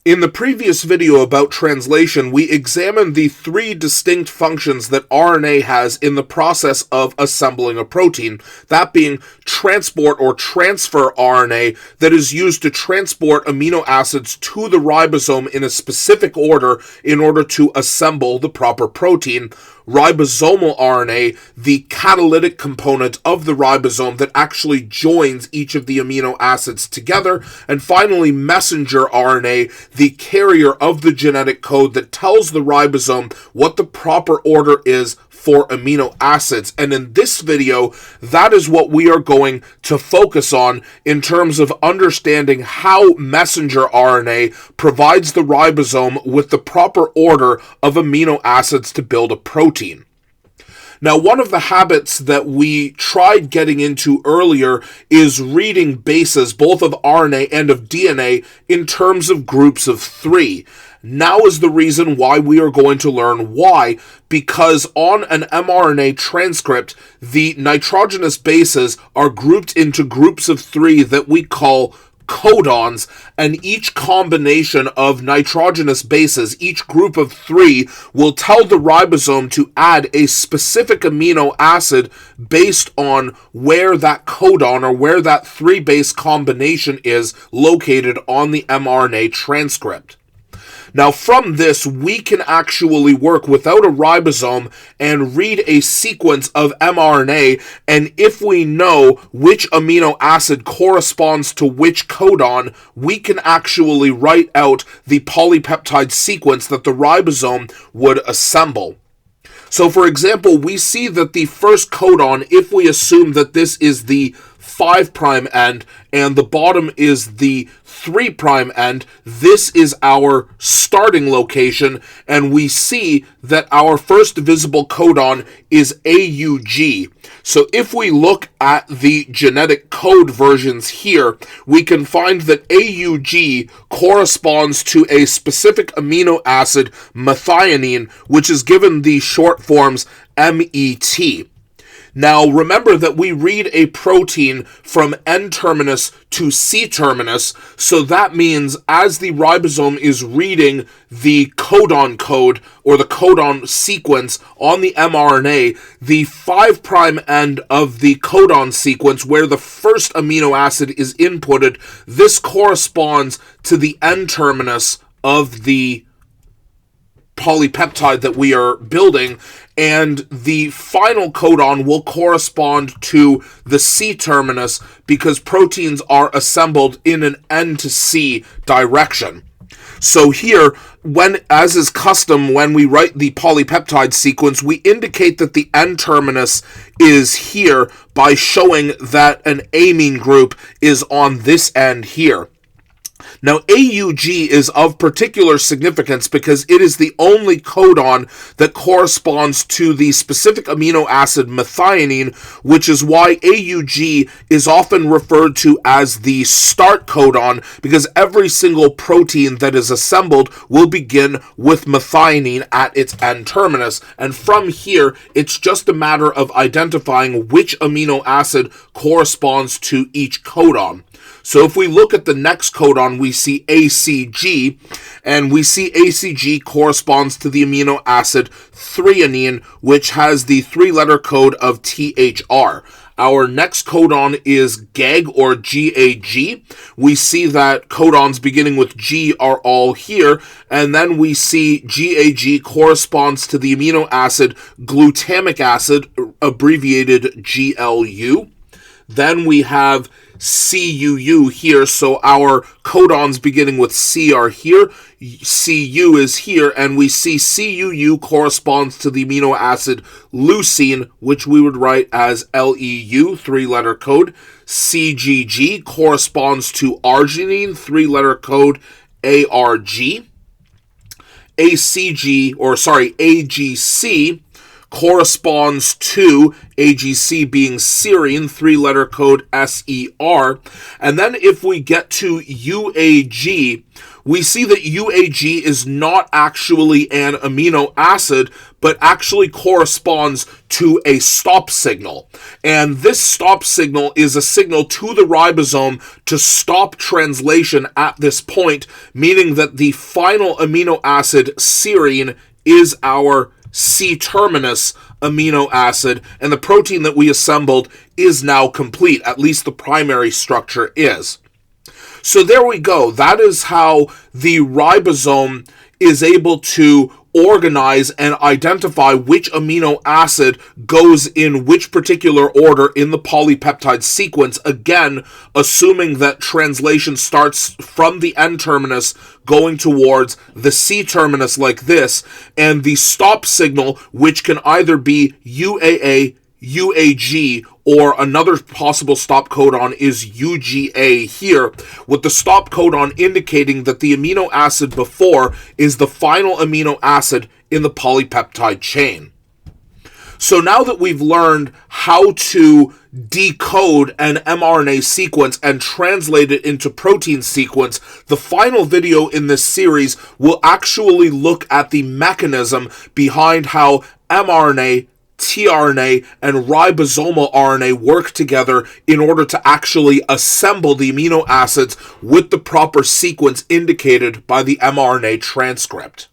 In the previous video about translation, we examined the three distinct functions that RNA has in the process of assembling a protein, that being transport or transfer RNA that is used to transport amino acids to the ribosome in a specific order in order to assemble the proper protein. Ribosomal RNA, the catalytic component of the ribosome that actually joins each of the amino acids together, and finally messenger RNA, the carrier of the genetic code that tells the ribosome what the proper order is for amino acids. And in this video, that is what we are going to focus on in terms of understanding how messenger RNA provides the ribosome with the proper order of amino acids to build a protein. Now, one of the habits that we tried getting into earlier is reading bases, both of RNA and of DNA, in terms of groups of three. Now is the reason why we are going to learn why, because on an mRNA transcript, the nitrogenous bases are grouped into groups of three that we call codons, and each combination of nitrogenous bases, each group of three, will tell the ribosome to add a specific amino acid based on where that codon or where that three-base combination is located on the mRNA transcript. Now, from this, we can actually work without a ribosome and read a sequence of mRNA, and if we know which amino acid corresponds to which codon, we can actually write out the polypeptide sequence that the ribosome would assemble. So, for example, we see that the first codon, if we assume that this is the 5' end and the bottom is the 3' end, this is our starting location, and we see that our first visible codon is AUG. So if we look at the genetic code versions here, we can find that AUG corresponds to a specific amino acid, methionine, which is given the short forms MET. Now, remember that we read a protein from N-terminus to C-terminus, so that means as the ribosome is reading the codon code or the codon sequence on the mRNA, the 5' end of the codon sequence, where the first amino acid is inputted, this corresponds to the N-terminus of the polypeptide that we are building, and the final codon will correspond to the C-terminus because proteins are assembled in an N to C direction. So here, as is custom when we write the polypeptide sequence, we indicate that the N-terminus is here by showing that an amine group is on this end here. Now, AUG is of particular significance because it is the only codon that corresponds to the specific amino acid methionine, which is why AUG is often referred to as the start codon, because every single protein that is assembled will begin with methionine at its N-terminus, and from here, it's just a matter of identifying which amino acid corresponds to each codon. So if we look at the next codon, we see ACG, and we see ACG corresponds to the amino acid threonine, which has the three-letter code of THR. Our next codon is GAG or GAG. We see that codons beginning with G are all here, and then we see GAG corresponds to the amino acid glutamic acid, abbreviated GLU. Then we have CUU here, so our codons beginning with C are here, CU is here, and we see CUU corresponds to the amino acid leucine, which we would write as LEU, three-letter code. CGG corresponds to arginine, three-letter code ARG. AGC corresponds to AGC being serine, three-letter code SER. And then if we get to UAG, we see that UAG is not actually an amino acid, but actually corresponds to a stop signal. And this stop signal is a signal to the ribosome to stop translation at this point, meaning that the final amino acid, serine, is our C-terminus amino acid, and the protein that we assembled is now complete, at least the primary structure is. So there we go. That is how the ribosome is able to organize and identify which amino acid goes in which particular order in the polypeptide sequence, again, assuming that translation starts from the N-terminus going towards the C-terminus like this, and the stop signal, which can either be UAA, UAG, or another possible stop codon is UGA here, with the stop codon indicating that the amino acid before is the final amino acid in the polypeptide chain. So now that we've learned how to decode an mRNA sequence and translate it into protein sequence, the final video in this series will actually look at the mechanism behind how mRNA, tRNA, and ribosomal RNA work together in order to actually assemble the amino acids with the proper sequence indicated by the mRNA transcript.